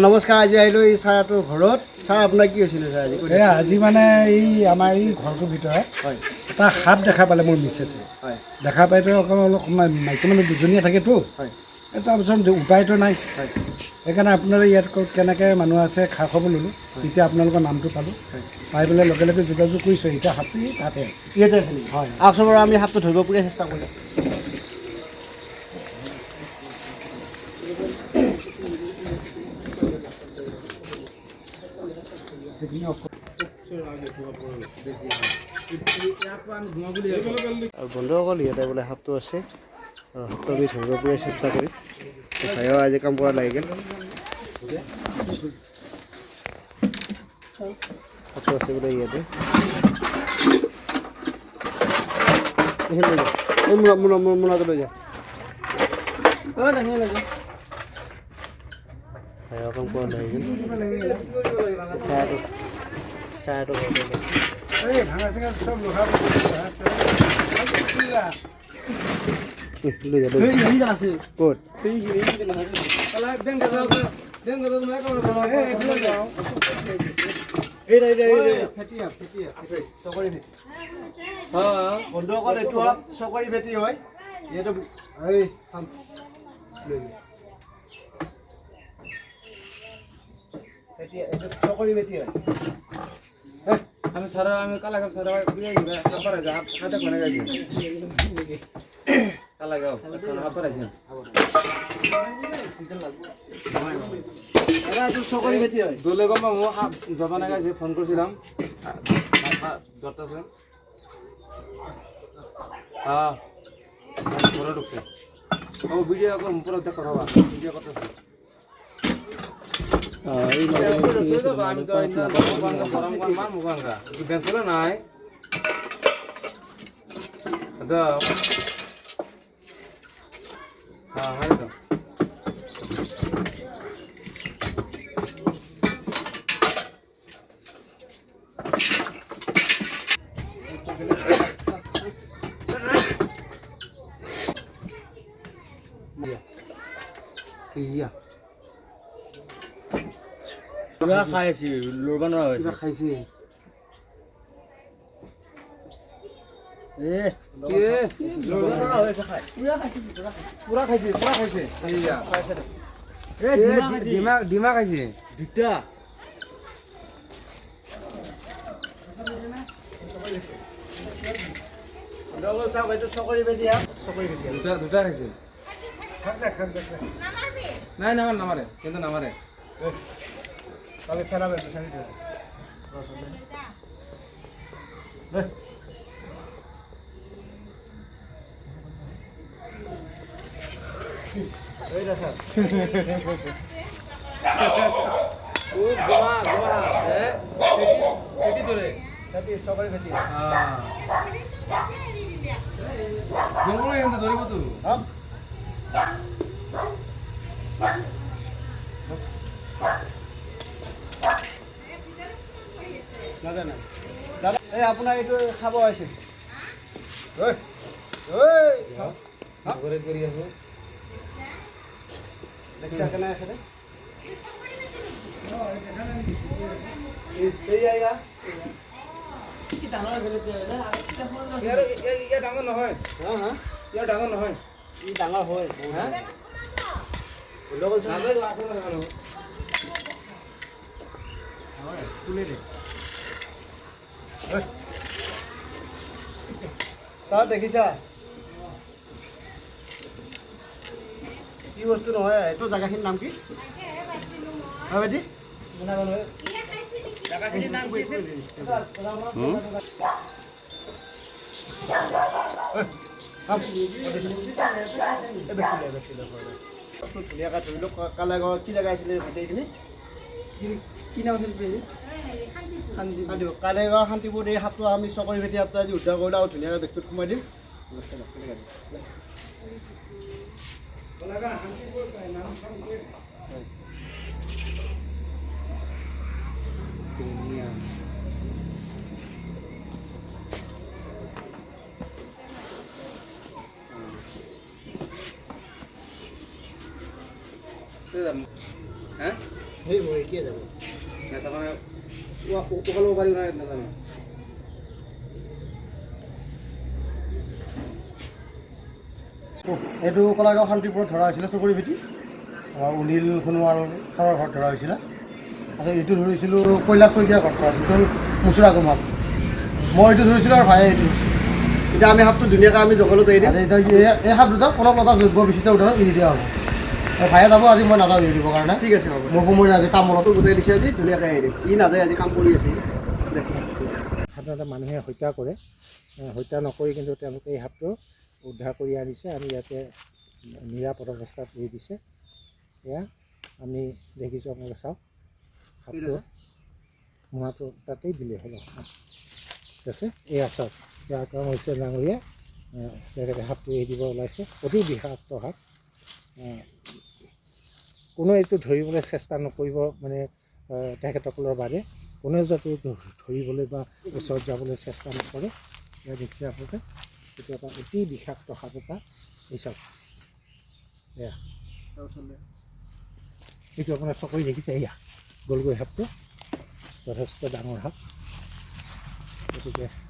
নমস্কাৰ। আজি আহিলোঁ এই ছাৰটোৰ ঘৰত। ছাৰ আপোনাৰ কি হৈছিলে ছাৰ আজি? আজি মানে এই আমাৰ এই ঘৰটোৰ ভিতৰত হয় এটা সাপ দেখা পালে মোৰ মিছেছে। হয় দেখা পাইতো অলপ মাইকী মানুহ দুজনীয়া থাকেতো, হয় তাৰপিছত উপায়তো নাই। হয় সেইকাৰণে আপোনালোকে ইয়াত কেনেকৈ মানুহ আছে খা খবৰ ল'লোঁ। তেতিয়া আপোনালোকৰ নামটো পালোঁ, পাই পেলাই লগে লগে যোগাযোগ কৰিছোঁ। এতিয়া সাপটো তাতে ইয়াতে আছে নেকি? হয়। আচল বাৰু আমি সাপটো ধৰিব পূৰা চেষ্টা কৰিম। আৰু বন্ধুসকল ইয়াতে বোলে সাপটো আছে, আৰু সাপটো আমি ধৰিব পূৰা চেষ্টা কৰিম। ভাইও আজি কাম কৰা লাগি গ'ল। সাপটো আছে বোলে ইয়াতে। মোনাটো লৈ যা। ভাইও কাম কৰা লাগি গ'ল। চাহটো ভাঙা চিঙা চব লোহাৰ লৈ যা ক'ত? বন্ধুসকল এইটো চকৰি ভেটি হয়। এইটো চকৰি ভেটি হয়। আমি সাৰা আমি কালাগাঁও সাৰা হাপাৰ আছে হাতে কোনে গেছি কালাগাঁও এখন হাপাৰ আছে চকৰি ভেটি হয়। দলে গম মো জবানা গেছে ফোন করছিলাম ধরতেছে হ্যাঁ ঘরে ঢুকছে ও ভিডিও পুরো দেখো হবা ভিডিও করতেছে আমি তো গরম গরম মার মুখাঙ্গা বেসলে নাই হ্যাঁ হ্যাঁ তো ইয়া পুরা খাইছি লড়বা না হইছে খাইছে এ কে লড়বা না হইছে খাই পুরা খাইছে ইয়া এ ডিমা খাইছে দুটা ডবল চাও এইটো চকৰি ভেটি চকৰি ভেটি দুটা খাইছে নাই নামাৰে কিন্তু নামাৰে তবে ফেৰাবে সাৰি দে এই দেখো ও গোমা এ পেটি ধৰে ভেটি চকৰি ভেটি হ্যাঁ জঙ্গলে এনে ধৰিব তো হ্যাঁ নাজানে দাদা এই আপোনাৰ এইটো খাব আহিছিল ঐ ঘৰে কৰি আছে দেখিছা কেনে এখানে সেই আইয়া কি ডাঙৰ ঘৰেছে না ইয়া ডাঙৰ নহয় হ্যাঁ হ্যাঁ ইয়া ডাঙৰ নহয় ই ডাঙৰ হয় হ্যাঁ লগল যাবে আছে না জানো তুলে দে চাহ দেখিছা কি বস্তু নহয় এইটো জেগাখিনিৰ নাম কি হয় বেটি ধুনীয়াকৈ ধৰি লওক কালাগড় কি জেগা আছিলে গোটেইখিনি কি নাম আছিল শান্তিপুৰ কালাগড় শান্তিপুৰ এই সাপটো আমি চকৰি ভেটি সাপটো আজি উদ্ধাৰ কৰিলোঁ আৰু ধুনীয়াকৈ বেগটোত সোমাই দিম হা সেই মই এতিয়া যাব তাৰমানে উকালিব পাৰিব নাই নাজানো এইটো কলাগাঁও শান্তিপুৰত ধৰা হৈছিলে চকুৰি ভেটি অনিল সোণোৱাল ছাৰৰ ঘৰত ধৰা হৈছিলে আৰু এইটো ধৰিছিলোঁ কৈলাশ শইকীয়াৰ ঘৰত ধৰা হৈছিল এইটো মুচুৰা গোমাত মই এইটো ধৰিছিলোঁ আৰু ভায়ে এইটো ধৰিছিলোঁ এতিয়া আমি সাপটো ধুনীয়াকৈ আমি জংঘলত এৰি দিম এতিয়া এই সাপ দুটা কোনো এটা জৈৱ বিচিত্ৰ উদাহৰণ এৰি দিয়া হ'ব ভায়ে যাব আজি মই নাযাওঁ এৰি দিবৰ কাৰণে ঠিক আছে হ'ব মোৰ সময় নাই আজি কাম মনতো গোটাই দিছে আজি ধুনীয়াকৈ এৰি দিম ই নাযায় আজি কাম কৰি আছে সাধাৰণতে মানুহে হত্যা কৰে হত্যা নকৰি কিন্তু তেওঁলোকে এই সাপটো উদ্ধাৰ কৰি আনিছে আমি ইয়াতে নিৰাপদ অৱস্থাত এৰি দিছে এয়া আমি দেখিছোঁ আপোনালোকে চাওক সাপটো মোহাটো তাতেই দিলে হ'ল ঠিক আছে এয়া চাওক এয়া আক্ৰমণ হৈছে ডাঙৰীয়া তেখেতে সাপটো এৰি দিব ওলাইছে অতি বিষাক্ত সাপ কোনো এইটো ধৰিবলৈ চেষ্টা নকৰিব মানে তেখেতসকলৰ বাদে কোনেও যাতে ধৰিবলৈ বা ওচৰত যাবলৈ চেষ্টা নকৰে এয়া দেখিছে আপোনালোকে এইটো এটা অতি বিষাক্ত সাপ এটা এই চাওক এয়া এইটো আপোনাৰ চকুৰি দেখিছে এয়া গলগৈ সাপটো যথেষ্ট ডাঙৰ সাপ গতিকে